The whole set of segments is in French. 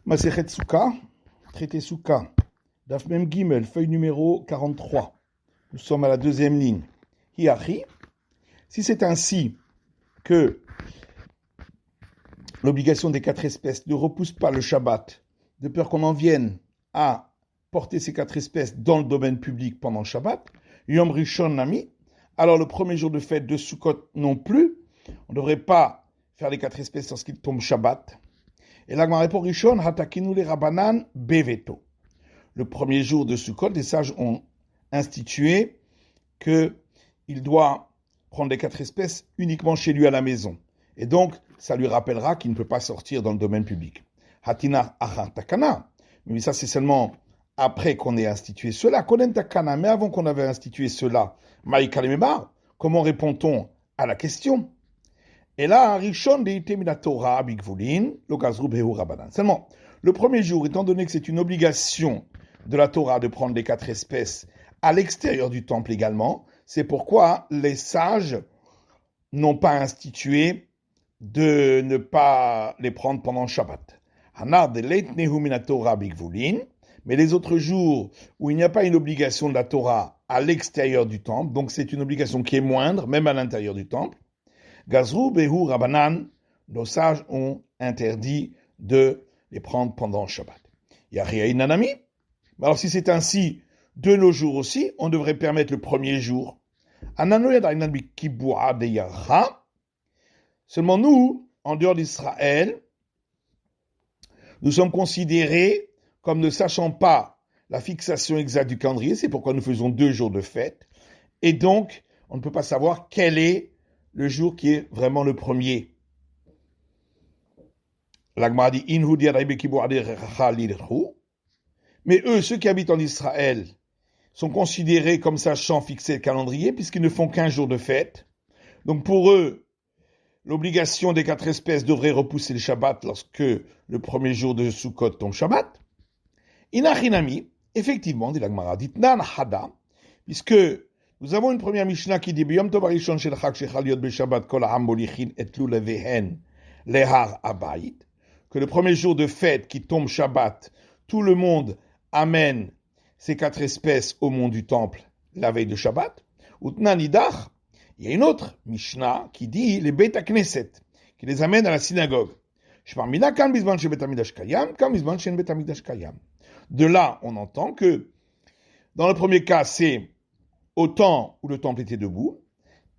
Masechet Souka, traité Souka, Daf Mem Gimel, feuille numéro 43. Nous sommes à la deuxième ligne. Hiachi, si c'est ainsi que l'obligation des 4 espèces ne repousse pas le Shabbat, de peur qu'on en vienne à porter ces 4 espèces dans le domaine public pendant le Shabbat, Yom Rishon Nami, alors le premier jour de fête de Sukkot non plus, on ne devrait pas faire les 4 espèces lorsqu'il tombe Shabbat. Et là, répond Rishon, Hatakinu le Rabanan Beveto. Le premier jour de Sukkot, les sages ont institué qu'il doit prendre les 4 espèces uniquement chez lui à la maison. Et donc, ça lui rappellera qu'il ne peut pas sortir dans le domaine public. Hatina Achar Takana. Mais ça, c'est seulement après qu'on ait institué cela. Konen Takana, mais avant qu'on avait institué cela, Maïkalememar, comment répond-on à la question? Et là, Rishon deite mina Torah bigvulin, lo gazru behu rabanan. Seulement, le premier jour, étant donné que c'est une obligation de la Torah de prendre les 4 espèces à l'extérieur du temple également, c'est pourquoi les sages n'ont pas institué de ne pas les prendre pendant le Shabbat. Hanar de leitnehu mina Torah bigvulin, mais les autres jours où il n'y a pas une obligation de la Torah à l'extérieur du temple, donc c'est une obligation qui est moindre, même à l'intérieur du temple, Gazru Behu Rabanan, nos sages ont interdit de les prendre pendant le Shabbat. Yaria Nanami. Alors si c'est ainsi de nos jours aussi, on devrait permettre le premier jour. Seulement nous, en dehors d'Israël, nous sommes considérés comme ne sachant pas la fixation exacte du calendrier, c'est pourquoi nous faisons 2 jours de fête, et donc on ne peut pas savoir quel est le jour qui est vraiment le premier. L'Agma dit mais eux, ceux qui habitent en Israël, sont considérés comme sachant fixer le calendrier puisqu'ils ne font qu'un jour de fête. Donc pour eux, l'obligation des 4 espèces devrait repousser le Shabbat lorsque le premier jour de Sukkot tombe Shabbat. Inachinami, effectivement, dit l'Agma, dit nan hada, puisque nous avons une première Mishnah qui dit B'yom tov harishon shel chag shechal yot b'Shabbat kol ha'am molichin et lulevehen lehar habayit, que le premier jour de fête qui tombe Shabbat, tout le monde amène ces 4 espèces au mont du temple la veille de Shabbat. Utnan idach, il y a une autre Mishnah qui dit les Beit HaKnesset, qui les amène à la synagogue. Shmarmina kan bizman she Bet HaMikdash kayam, kan bizman she Bet HaMikdash kayam. De là, on entend que dans le premier cas, c'est au temps où le temple était debout,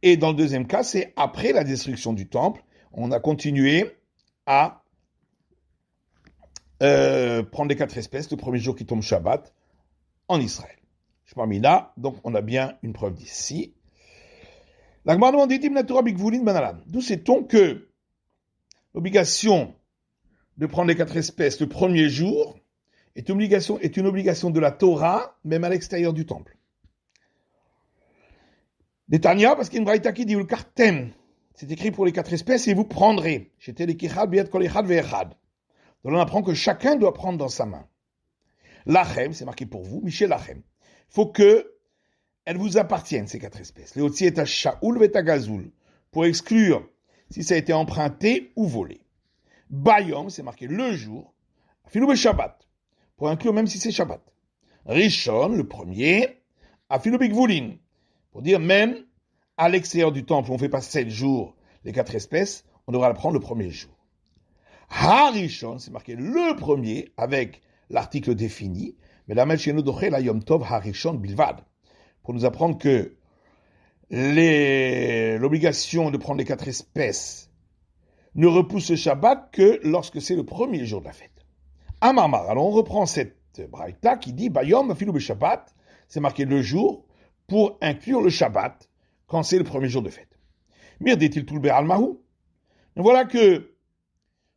et dans le deuxième cas, c'est après la destruction du temple, on a continué à prendre les 4 espèces le premier jour qui tombe Shabbat en Israël. Je parle là, donc on a bien une preuve d'ici. D'où sait-on que l'obligation de prendre les 4 espèces le premier jour est une obligation de la Torah, même à l'extérieur du temple. Netanya, parce qu'il y a une braïta qui dit le kartem, c'est écrit pour les 4 espèces et vous prendrez. J'étais les kichad biad kol echad ve'echad. Donc on apprend que chacun doit prendre dans sa main. Lachem, c'est marqué pour vous, Michel Lachem. Il faut que elles vous appartiennent, ces 4 espèces. Les otsi et shaoul ve'ta gazoul, pour exclure si ça a été emprunté ou volé. Bayom, c'est marqué le jour. Afilou be'Shabbat, pour inclure même si c'est Shabbat. Rishon, le premier. Afilou be'gvulin, pour dire même à l'extérieur du temple, on ne fait pas 7 jours les 4 espèces, on devra le prendre le premier jour. Harishon, c'est marqué le premier avec l'article défini, mais la Melchenu Doché, la Yom Tov Harishon Bilvad, pour nous apprendre que l'obligation de prendre les 4 espèces ne repousse le Shabbat que lorsque c'est le premier jour de la fête. Amarmar, alors on reprend cette braïta qui dit Bayom Afilou Shabbat, c'est marqué le jour pour inclure le Shabbat quand c'est le premier jour de fête. Mir dit-il tout le Be'al Mahou. Voilà que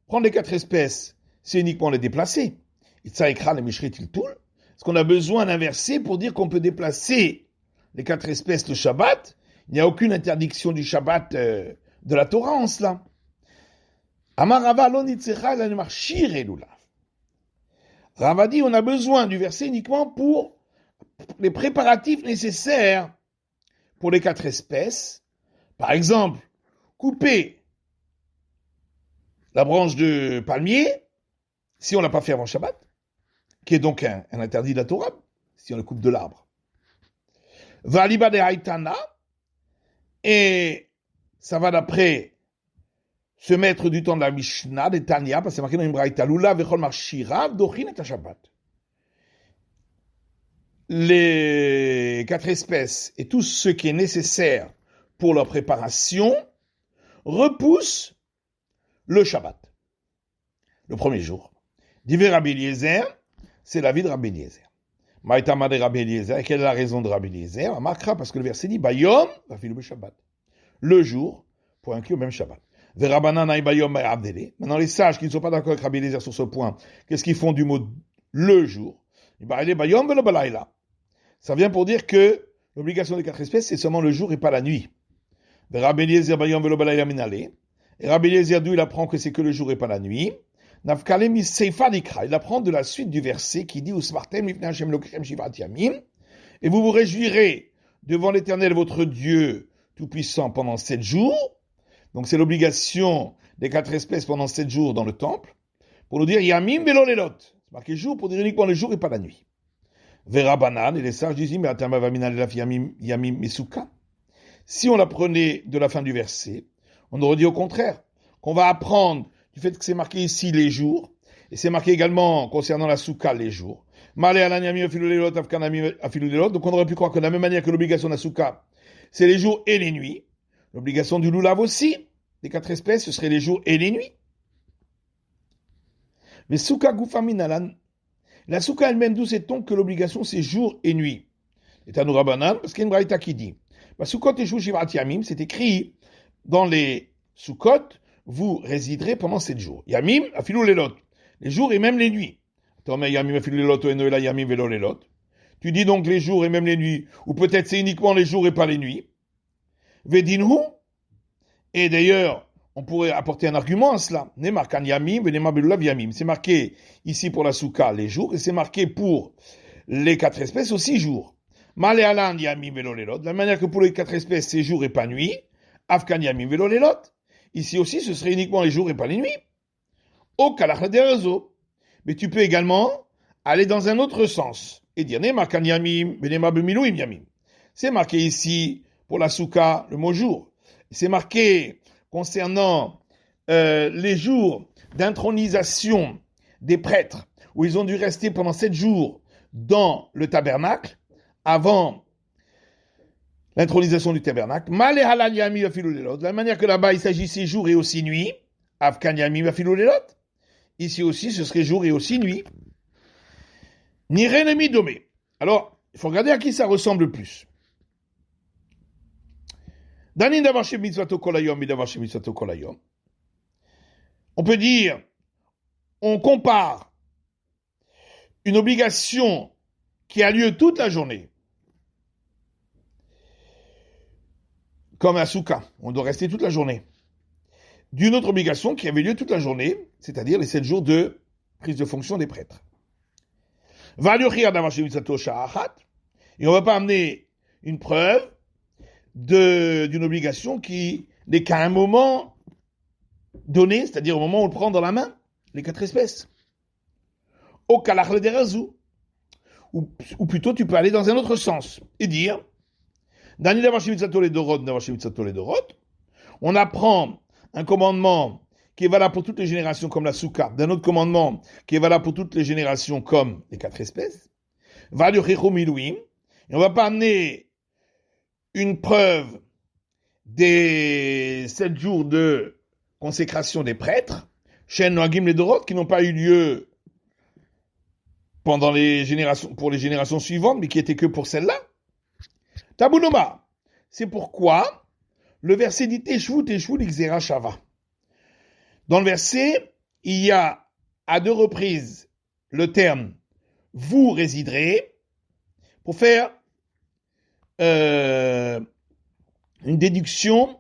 prendre les 4 espèces, c'est uniquement les déplacer. Itzaïkra le Mishrit il tout. Est-ce qu'on a besoin d'un verset pour dire qu'on peut déplacer les 4 espèces le Shabbat? Il n'y a aucune interdiction du Shabbat de la Torah en cela. Amarava lo nitzecha la marchir elulav. Rava dit on a besoin du verset uniquement pour les préparatifs nécessaires pour les 4 espèces. Par exemple, couper la branche de palmier, si on ne l'a pas fait avant Shabbat, qui est donc un interdit de la Torah, si on le coupe de l'arbre. Valiba de Haïtana, et ça va d'après ce maître du temps de la Mishnah, de Tanya, parce que c'est marqué dans une braïta, Lula vechol marshirav dochin et Shabbat. Les 4 espèces et tout ce qui est nécessaire pour leur préparation repoussent le Shabbat, le premier jour. Divrei Rabbi Eliezer, c'est la vie de Rabbi Eliezer. Maïtama de Rabbi Eliezer, et quelle est la raison de Rabbi Eliezer? Marquera, parce que le verset dit, Bayom, va filer le Shabbat. Le jour, pour inclure même Shabbat. Maintenant, les sages qui ne sont pas d'accord avec Rabbi Eliezer sur ce point, qu'est-ce qu'ils font du mot le jour? Ça vient pour dire que l'obligation des 4 espèces, c'est seulement le jour et pas la nuit. Et Rabbi Eliezer, d'où il apprend que c'est que le jour et pas la nuit. Il apprend de la suite du verset qui dit et vous vous réjouirez devant l'Éternel votre Dieu Tout-Puissant pendant 7 jours. Donc c'est l'obligation des 4 espèces pendant 7 jours dans le temple. Pour nous dire Yamim velo lelot. C'est marqué jour pour dire uniquement le jour et pas la nuit. Vera banan, et les sages disent mais Yamim Mesuka. Si on l'apprenait de la fin du verset, on aurait dit au contraire, qu'on va apprendre du fait que c'est marqué ici les jours, et c'est marqué également concernant la soukha les jours. Donc on aurait pu croire que de la même manière que l'obligation de la soukha, c'est les jours et les nuits, l'obligation du lulav aussi, des 4 espèces, ce serait les jours et les nuits. Mais soukha gufaminalan, la soukha elle-même, d'où sait-on que l'obligation c'est jour et nuit? C'est un Rabanan, parce qu'il y a une braïta qui dit, c'est écrit dans les soukot, vous résiderez pendant 7 jours. Yamim, afilou lelot. Les jours et même les nuits. Tu dis donc les jours et même les nuits, ou peut-être c'est uniquement les jours et pas les nuits. Vedinhu. Et d'ailleurs, on pourrait apporter un argument à cela. C'est marqué ici pour la soukha les jours, et c'est marqué pour les 4 espèces aussi jours. De la manière que pour les 4 espèces, c'est jour et pas nuit. Afkan yamim velo lelot. Ici aussi, ce serait uniquement les jours et pas les nuits. Au kalach de réseau. Mais tu peux également aller dans un autre sens et dire Ne'markan yamim, venema bemiluim yamim. C'est marqué ici pour la soukha le mot jour. C'est marqué concernant les jours d'intronisation des prêtres où ils ont dû rester pendant 7 jours dans le tabernacle avant l'intronisation du tabernacle. De la manière que là-bas il s'agissait jour et aussi nuit. Afkan yamim afilou lelot. Ici aussi, ce serait jour et aussi nuit. Niré domé. Alors, il faut regarder à qui ça ressemble le plus. Danin davar she mitzvato kol hayom, midavar she mitzvato kol hayom. On peut dire, on compare une obligation qui a lieu toute la journée, comme un soukha, on doit rester toute la journée, d'une autre obligation qui avait lieu toute la journée, c'est-à-dire les 7 jours de prise de fonction des prêtres. Et on ne va pas amener une preuve d'une obligation qui n'est qu'à un moment donné, c'est-à-dire au moment où on le prend dans la main, les 4 espèces. Au kalach le derazou. Ou plutôt tu peux aller dans un autre sens et dire on apprend un commandement qui est valable pour toutes les générations comme la soukha, d'un autre commandement qui est valable pour toutes les générations comme les 4 espèces, et on ne va pas amener une preuve des 7 jours de consécration des prêtres, Shen Noagim les Dorot, qui n'ont pas eu lieu pendant les générations, pour les générations suivantes, mais qui étaient que pour celles-là. Tabounoma, c'est pourquoi le verset dit Teshvu, l'Ixera Shava. Dans le verset, il y a à 2 reprises le terme vous résiderez pour faire une déduction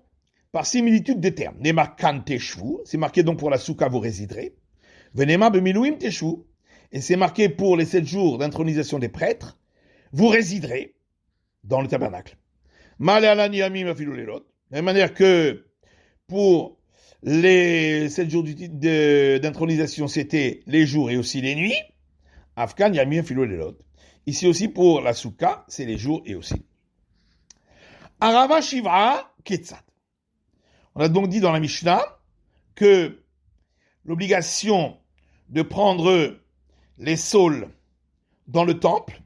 par similitude des termes. Nema kan Teshvu, c'est marqué donc pour la soukha vous résiderez. Venema bemiluim Teshvu, et c'est marqué pour les 7 jours d'intronisation des prêtres, vous résiderez dans le tabernacle. Male alani yamim afilu lelot. De la même manière que pour Les 7 jours d'intronisation, c'était les jours et aussi les nuits. Afkan, Yamim, Philo, Lelot. Ici aussi, pour la Souka, c'est les jours et aussi. Arava, Shivra, Ketzat. On a donc dit dans la Mishnah que l'obligation de prendre les saules dans le temple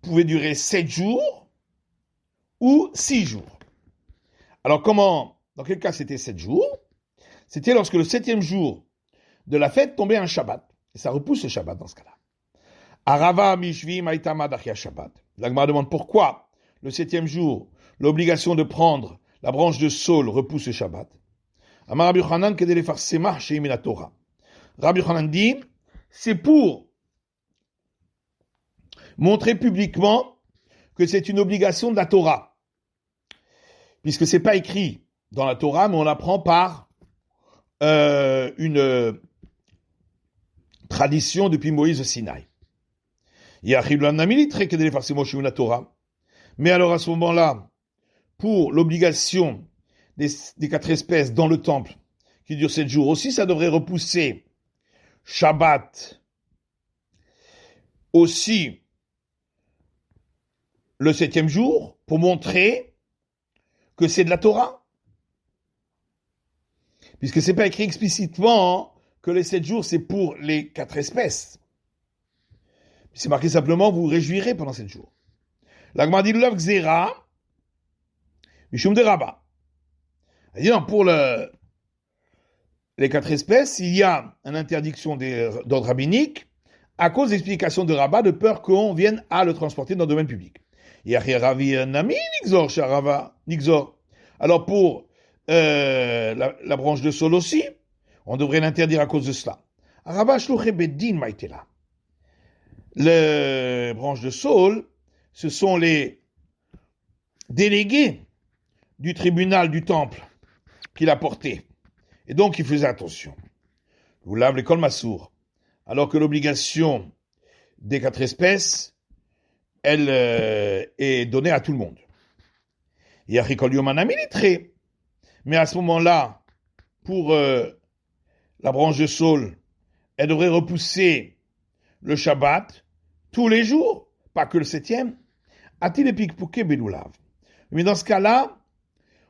pouvait durer 7 jours ou 6 jours. Alors dans quel cas c'était 7 jours? C'était lorsque le 7e jour de la fête tombait un Shabbat. Et ça repousse le Shabbat dans ce cas-là. Arava mishvi maitama dachia Shabbat. L'Agma demande pourquoi le 7e jour, l'obligation de prendre la branche de saule repousse le Shabbat. Amar Rabbi Yochanan kedei lefarsemah shehi min haTorah. Rabbi Yochanan dit, c'est pour montrer publiquement que c'est une obligation de la Torah. Puisque c'est pas écrit dans la Torah, mais on l'apprend par une tradition depuis Moïse au Sinaï. Mais alors à ce moment-là, pour l'obligation des 4 espèces dans le temple, qui dure 7 jours aussi, ça devrait repousser Shabbat aussi le 7e jour, pour montrer que c'est de la Torah. Puisque c'est pas écrit explicitement que les 7 jours, c'est pour les 4 espèces. C'est marqué simplement, vous vous réjouirez pendant 7 jours. L'Agma dit l'Av Gzera, Mishum de Rabat. C'est-à-dire, pour les 4 espèces, il y a une interdiction d'ordre rabbinique à cause d'explications de Rabat, de peur qu'on vienne à le transporter dans le domaine public. Alors pour la branche de saule aussi, on devrait l'interdire à cause de cela. Les branches de saule, ce sont les délégués du tribunal du temple qui l'a porté. Et donc, il faisait attention. Vous lavez l'école Massour. Alors que l'obligation des 4 espèces, elle est donnée à tout le monde. Mais à ce moment-là, pour la branche de saule, elle devrait repousser le Shabbat tous les jours, pas que le 7e. Mais dans ce cas-là,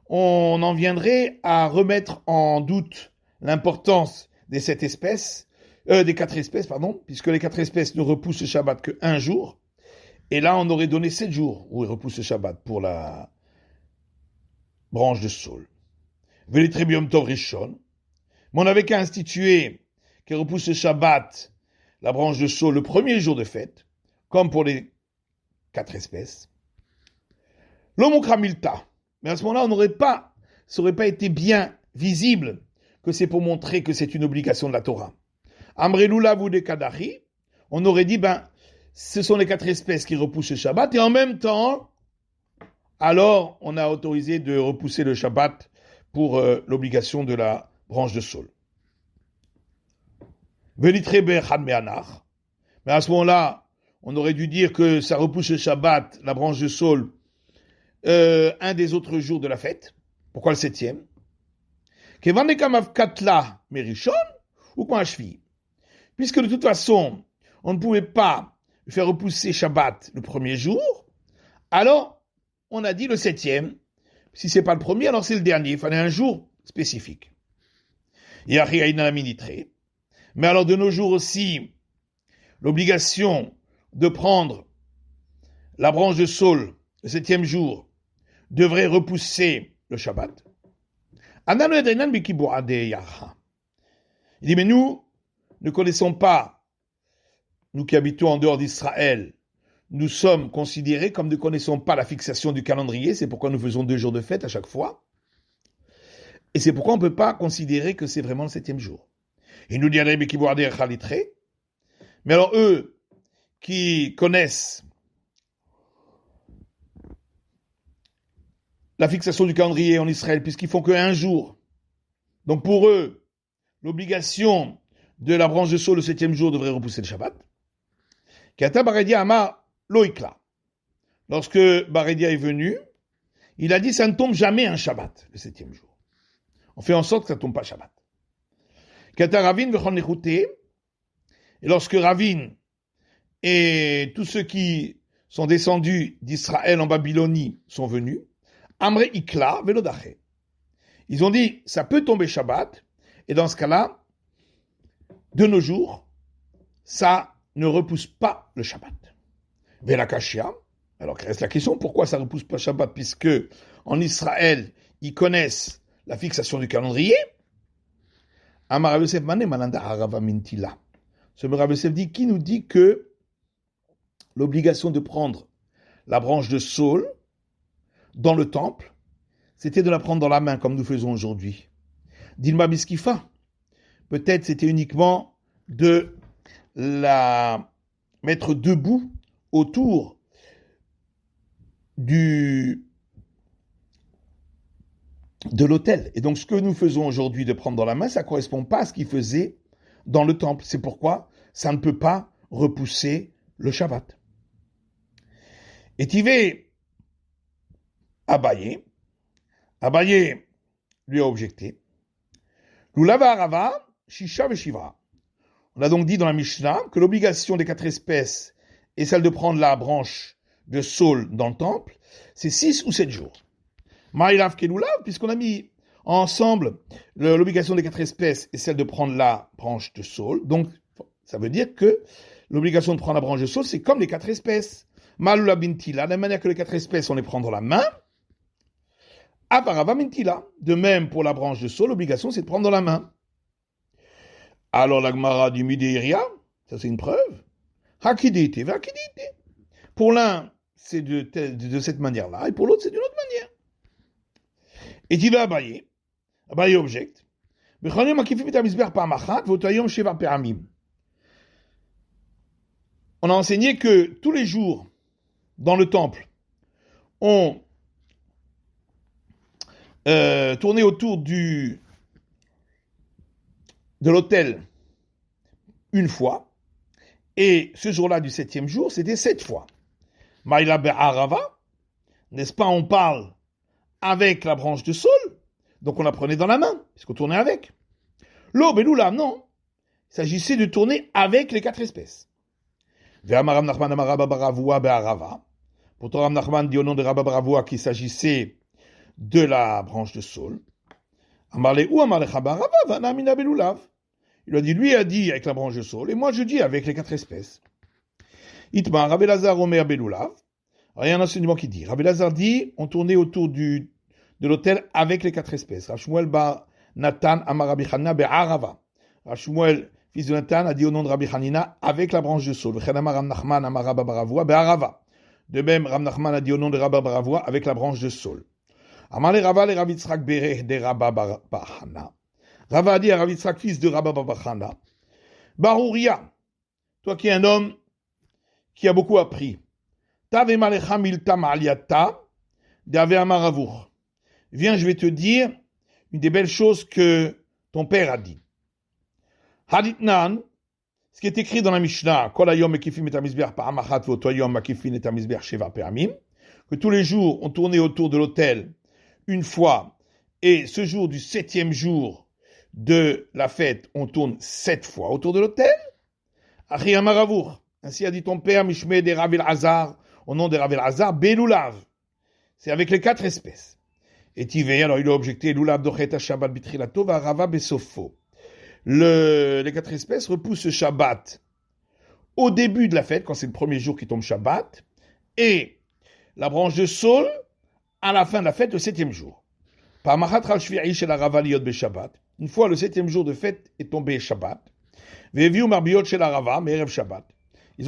on en viendrait à remettre en doute l'importance des 4 espèces, puisque les 4 espèces ne repoussent le Shabbat que 1 jour. Et là, on aurait donné 7 jours où il repousse le Shabbat pour la branche de saule. Velitribium tov rishon. Mais on n'avait qu'à instituer qui repousse le Shabbat, la branche de saule, le premier jour de fête, comme pour les 4 espèces. L'omokramilta. Mais à ce moment-là, ça n'aurait pas été bien visible que c'est pour montrer que c'est une obligation de la Torah. Amrelula vu de Kadari, on aurait dit, ce sont les 4 espèces qui repoussent le Shabbat, et en même temps, alors on a autorisé de repousser le Shabbat pour l'obligation de la branche de saule. Velitrebe Hadmeanach. Mais à ce moment-là, on aurait dû dire que ça repousse le Shabbat, la branche de saule, un des autres jours de la fête. Pourquoi le 7e? Katla Merishon ou quoi cheville? Puisque de toute façon, on ne pouvait pas faire repousser Shabbat le premier jour, alors on a dit le 7e. Si c'est pas le premier, alors c'est le dernier. Il fallait un jour spécifique. Mais alors de nos jours aussi, l'obligation de prendre la branche de saule le 7e jour devrait repousser le Shabbat. Il dit, mais nous ne connaissons pas, nous qui habitons en dehors d'Israël, nous sommes considérés comme ne connaissons pas la fixation du calendrier, c'est pourquoi nous faisons 2 jours de fête à chaque fois. Et c'est pourquoi on ne peut pas considérer que c'est vraiment le 7e jour. Il nous dit, mais alors eux qui connaissent la fixation du calendrier en Israël, puisqu'ils font que 1 jour. Donc pour eux, l'obligation de la branche de saule le 7e jour devrait repousser le Shabbat. Kata Baredia Amar Loikla. Lorsque Baredia est venu, il a dit ça ne tombe jamais un Shabbat le 7e jour. On fait en sorte que ça ne tombe pas Shabbat. Kata Ravin vechon nechouté. Et lorsque Ravin et tous ceux qui sont descendus d'Israël en Babylonie sont venus, Amre Ikla velodaché. Ils ont dit, ça peut tomber Shabbat, et dans ce cas-là, de nos jours, ça ne repousse pas le Shabbat. Velakashia. Alors, reste la question, pourquoi ça ne repousse pas Shabbat, puisque en Israël, ils connaissent la fixation du calendrier. Amar Rav Yosef Mané Malanda Harava Mintila. Ce Rav Yosef dit, qui nous dit que l'obligation de prendre la branche de saule dans le temple, c'était de la prendre dans la main, comme nous faisons aujourd'hui. Dilma Biskifa. Peut-être c'était uniquement de la mettre debout autour de l'autel. Et donc, ce que nous faisons aujourd'hui de prendre dans la main, ça ne correspond pas à ce qu'ils faisaient dans le temple. C'est pourquoi ça ne peut pas repousser le Shabbat. Et Tivé, Abaye lui a objecté. Lulava Arava, Shisha Veshiva. On a donc dit dans la Mishnah que l'obligation des 4 espèces et celle de prendre la branche de saule dans le temple, c'est 6 ou 7 jours. Maïlav Kelulav, puisqu'on a mis ensemble l'obligation des 4 espèces et celle de prendre la branche de saule, donc ça veut dire que l'obligation de prendre la branche de saule, c'est comme les 4 espèces. Malula Bintila, de la manière que les 4 espèces, on les prend dans la main. Avarava Bintila, de même pour la branche de saule, l'obligation c'est de prendre dans la main. Alors la Gemara du Midéiria, ça c'est une preuve. Hakidite, Vakidite. Pour l'un, c'est de cette manière-là, et pour l'autre, c'est d'une autre manière. Et tu vas Abaye objecte. On a enseigné que tous les jours, dans le temple, on tournait autour de l'autel une fois, et ce jour-là du 7e jour, c'était 7 fois. Maïla Be'arava, n'est-ce pas, on parle avec la branche de saule, donc on la prenait dans la main, puisqu'on tournait avec. L'eau, Beloula, non. Il s'agissait de tourner avec les 4 espèces. Ve'amar Rav Nachman amar Rabba bar Avua be'arava. Pourtant, Rav Nachman dit au nom de Rabba bar Avua qu'il s'agissait de la branche de saule. Amar le'u amar lecha be'arava, v'ana mina beloulav. Il a dit, lui a dit avec la branche de saule, et moi je dis avec les 4 espèces. Itmar, Rav Elazar omer beloulav. Alors, il y a un enseignement qui dit, Rav Elazar dit, on tournait autour de l'autel avec les 4 espèces. Rav Shmuel bar Natan amar Rabbi Chanina be'arava. Rav Shmuel, fils de Natan, a dit au nom de Rabbi Chanina avec la branche de saule. V'chen amar Rav Nachman amar Rabba bar Avua be'arava. De même, Rav Nachman a dit au nom de Rabba bar Avua avec la branche de saule. Amar le Rava le Rav Yitzchak bereh de Rabba bar Chana. Rava a dit à Rav Yitzchak, fils de Rabba bar Chana, Barouria, toi qui es un homme qui a beaucoup appris, Tave malecha milta ma'aliata, d'ave amaravur. Viens, je vais te dire une des belles choses que ton père a dit. Haditnan, ce qui est écrit dans la Mishnah, Kol hayom mekifim et amizbeach pa'amachat v'oto hayom makifin et amizbeach sheva pe'amim, que tous les jours on tournait autour de l'autel une fois, et ce jour du 7e jour de la fête, on tourne 7 fois autour de l'autel. Achi amaravur, ainsi a dit ton père, Mishme de Rav Elazar, au nom de Rav Elazar, Belulav. C'est avec les 4 espèces. Et Tivé, alors il a objecté, Lulav dochet Shabbat bitrilato va Rava besofo. Les 4 espèces repoussent le Shabbat au début de la fête, quand c'est le premier jour qui tombe Shabbat, et la branche de saule à la fin de la fête, le 7e jour. Une fois le 7e jour de fête est tombé Shabbat, ils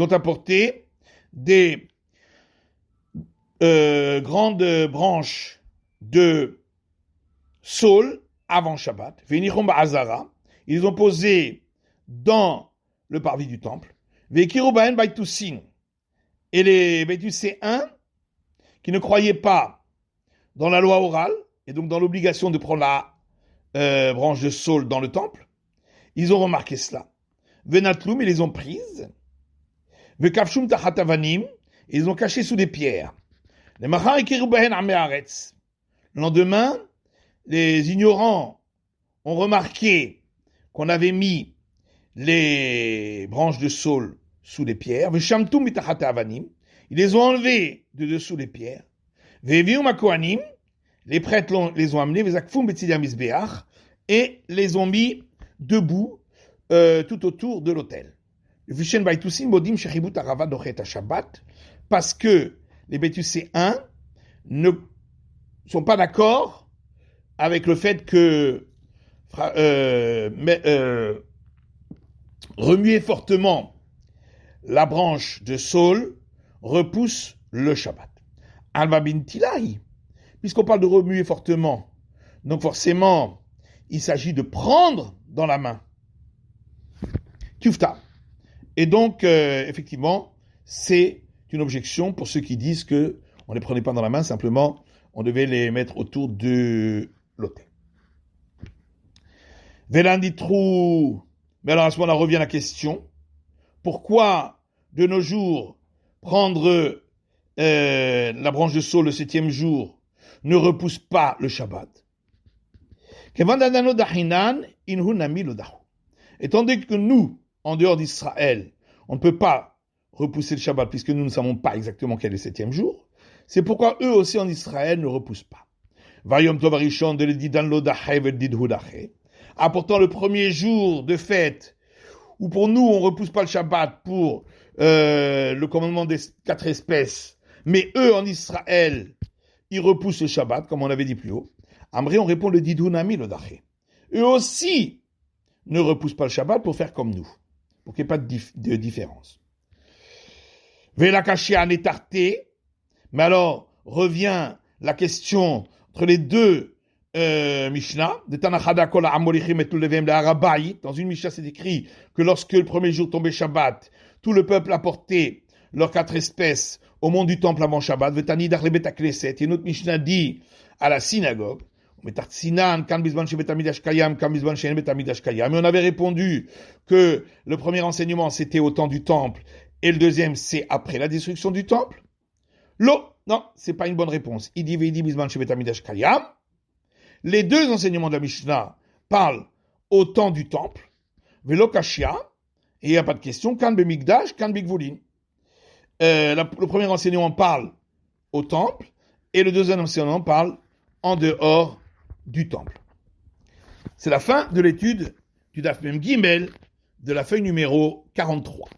ont apporté des grandes branches de saule avant Shabbat. Ils ont posé dans le parvis du temple. Et les Baitusséens qui ne croyaient pas dans la loi orale, et donc dans l'obligation de prendre la branche de saule dans le temple, ils ont remarqué cela. Venatloum, ils les ont prises. Vekafshum tachatavanim, ils les ont cachées sous des pierres. Le lendemain, les ignorants ont remarqué qu'on avait mis les branches de saule sous les pierres, ils les ont enlevés de dessous les pierres, les prêtres les ont amenés, et les ont mis debout tout autour de l'autel. Parce que les Bétusséens ne sont pas d'accord avec le fait que remuer fortement la branche de saule repousse le Shabbat. Alba bintilai, puisqu'on parle de remuer fortement, donc forcément, il s'agit de prendre dans la main. Tufta. Et donc, effectivement, c'est une objection pour ceux qui disent que on ne les prenait pas dans la main, simplement, on devait les mettre autour de l'autel. Vélanditrou. Mais alors à ce moment-là revient la question, pourquoi de nos jours prendre la branche de saule le 7e jour ne repousse pas le Shabbat? Étant donné que nous, en dehors d'Israël, on ne peut pas repousser le Shabbat puisque nous ne savons pas exactement quel est le 7e jour, c'est pourquoi eux aussi en Israël ne repoussent pas. Pourtant le premier jour de fête, où pour nous on ne repousse pas le Shabbat pour le commandement des 4 espèces, mais eux en Israël, ils repoussent le Shabbat, comme on l'avait dit plus haut. Amré, on répond le Didhunami le Daché. Eux aussi ne repoussent pas le Shabbat pour faire comme nous, pour qu'il n'y ait pas de différence. Velakashia netarté, mais alors revient la question entre les deux Mishnah, de Tanachada Kol Amolichim et Tulevem de Harabaï. Dans une Mishnah, c'est écrit que lorsque le premier jour tombait Shabbat, tout le peuple a porté leurs 4 espèces au mont du temple avant Shabbat. Vetani Dar le Betakleset. Et une autre Mishnah dit à la synagogue, mais on avait répondu que le premier enseignement c'était au temps du temple et le deuxième c'est après la destruction du temple. Non, c'est pas une bonne réponse. Les deux enseignements de la Mishnah parlent au temps du temple, velo kashia, et il n'y a pas de question, kan bemikdash, kan bigvulin. Le premier enseignement parle au temple, et le deuxième enseignement parle en dehors du temple. C'est la fin de l'étude du Daf Mem Gimel de la feuille numéro 43.